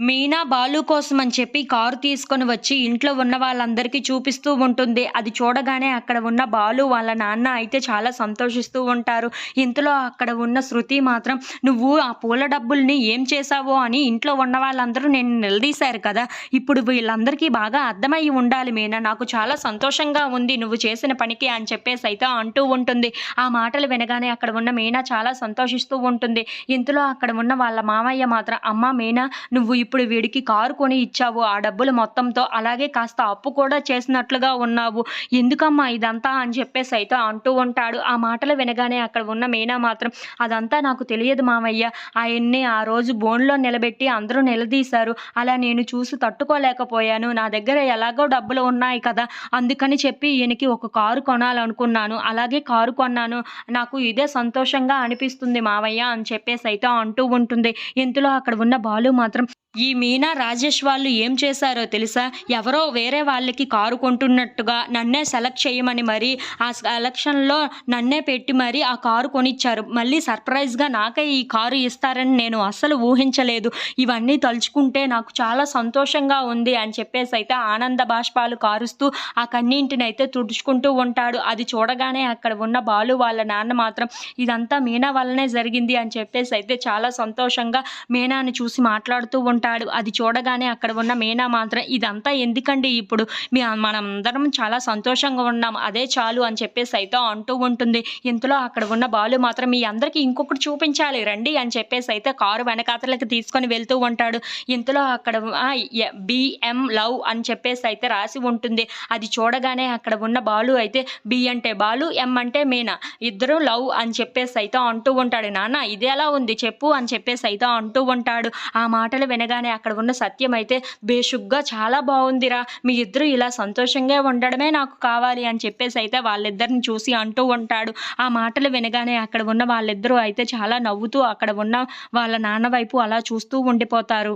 మీనా బాలు కోసం అని చెప్పి కారు తీసుకొని వచ్చి ఇంట్లో ఉన్న వాళ్ళందరికీ చూపిస్తూ ఉంటుంది. అది చూడగానే అక్కడ ఉన్న బాలు వాళ్ళ నాన్న అయితే చాలా సంతోషిస్తూ ఉంటారు. ఇంతలో అక్కడ ఉన్న శృతి మాత్రం "నువ్వు ఆ పూల డబ్బుల్ని ఏం చేశావో" అని ఇంట్లో ఉన్న వాళ్ళందరూ నిన్ను నిలదీశారు కదా! ఇప్పుడు వీళ్ళందరికీ బాగా అర్థమయ్యి ఉండాలి మీనా. నాకు చాలా సంతోషంగా ఉంది నువ్వు చేసిన పనికి అని చెప్పేసైతే అంటూ ఉంటుంది. ఆ మాటలు వినగానే అక్కడ ఉన్న మీనా చాలా సంతోషిస్తూ ఉంటుంది. ఇంతలో అక్కడ ఉన్న వాళ్ళ మామయ్య మాత్రం "అమ్మా మీనా, నువ్వు ఇప్పుడు వీడికి కారు కొని ఇచ్చావు ఆ డబ్బులు మొత్తంతో. అలాగే కాస్త అప్పు కూడా చేసినట్లుగా ఉన్నావు. ఎందుకమ్మా ఇదంతా" అని చెప్పేసైతే అంటూ ఉంటాడు. ఆ మాటలు వినగానే అక్కడ ఉన్న మీనా మాత్రం "అదంతా నాకు తెలియదు మావయ్య. ఆయన్ని ఆ రోజు బోనులో నిలబెట్టి అందరూ నిలదీశారు. అలా నేను చూసి తట్టుకోలేకపోయాను. నా దగ్గర ఎలాగో డబ్బులు ఉన్నాయి కదా! అందుకని చెప్పి ఈయనకి ఒక కారు కొనాలనుకున్నాను. అలాగే కారు కొన్నాను. నాకు ఇదే సంతోషంగా అనిపిస్తుంది మావయ్య" అని చెప్పేసైతే అంటూ ఉంటుంది. ఇంతలో అక్కడ ఉన్న బాలు మాత్రం ఈ మీనా, రాజేష్ వాళ్ళు ఏం చేశారో తెలుసా? ఎవరో వేరే వాళ్ళకి కారు కొంటున్నట్టుగా నన్నే సెలెక్ట్ చేయమని మరి ఆ సెలక్షన్‌లో నన్నే పెట్టి మరి ఆ కారు కొనిచ్చారు. మళ్ళీ సర్ప్రైజ్‌గా నాకే ఈ కారు ఇస్తారని నేను అస్సలు ఊహించలేదు. ఇవన్నీ తలుచుకుంటే నాకు చాలా సంతోషంగా ఉంది అని చెప్పేసైతే ఆనంద బాష్పాలు కారుస్తూ ఆ కన్నీటినైతే తుడుచుకుంటూ ఉంటాడు. అది చూడగానే అక్కడ ఉన్న బాలు వాళ్ళ నాన్న మాత్రం ఇదంతా మీనా వల్లనే జరిగింది అని చెప్పేసైతే చాలా సంతోషంగా మీనాని చూసి మాట్లాడుతూ ఉంటాడు. అది చూడగానే అక్కడ ఉన్న మీనా మాత్రం "ఇదంతా ఎందుకండి ఇప్పుడు? మనందరం చాలా సంతోషంగా ఉన్నాం. అదే చాలు" అని చెప్పేసైతే అంటూ ఉంటుంది. ఇంతలో అక్కడ ఉన్న బాలు మాత్రం "మీ అందరికీ ఇంకొకటి చూపించాలి రండి" అని చెప్పేసైతే కారు వెనకాతలకి తీసుకొని వెళ్తూ ఉంటాడు. ఇంతలో అక్కడ బీఎం లవ్ అని చెప్పేసైతే రాసి ఉంటుంది. అది చూడగానే అక్కడ ఉన్న బాలు అయితే బి అంటే బాలు, ఎం అంటే మీనా. ఇద్దరు లవ్ అని చెప్పేసైతే అంటూ ఉంటాడు. "నాన్న ఇదెలా ఉంది చెప్పు" అని చెప్పేసైతే అంటూ ఉంటాడు. ఆ మాటలు వినగానే అక్కడ ఉన్న సత్యం అయితే "బేషుగ్గా చాలా బావుందిరా! మీ ఇద్దరు ఇలా సంతోషంగా ఉండడమే నాకు కావాలి" అని చెప్పేసైతే వాళ్ళిద్దరిని చూసి అంటూ ఉంటాడు. ఆ మాటలు వినగానే అక్కడ ఉన్న వాళ్ళిద్దరూ అయితే చాలా నవ్వుతూ అక్కడ ఉన్న వాళ్ళ నాన్న వైపు అలా చూస్తూ ఉండిపోతారు.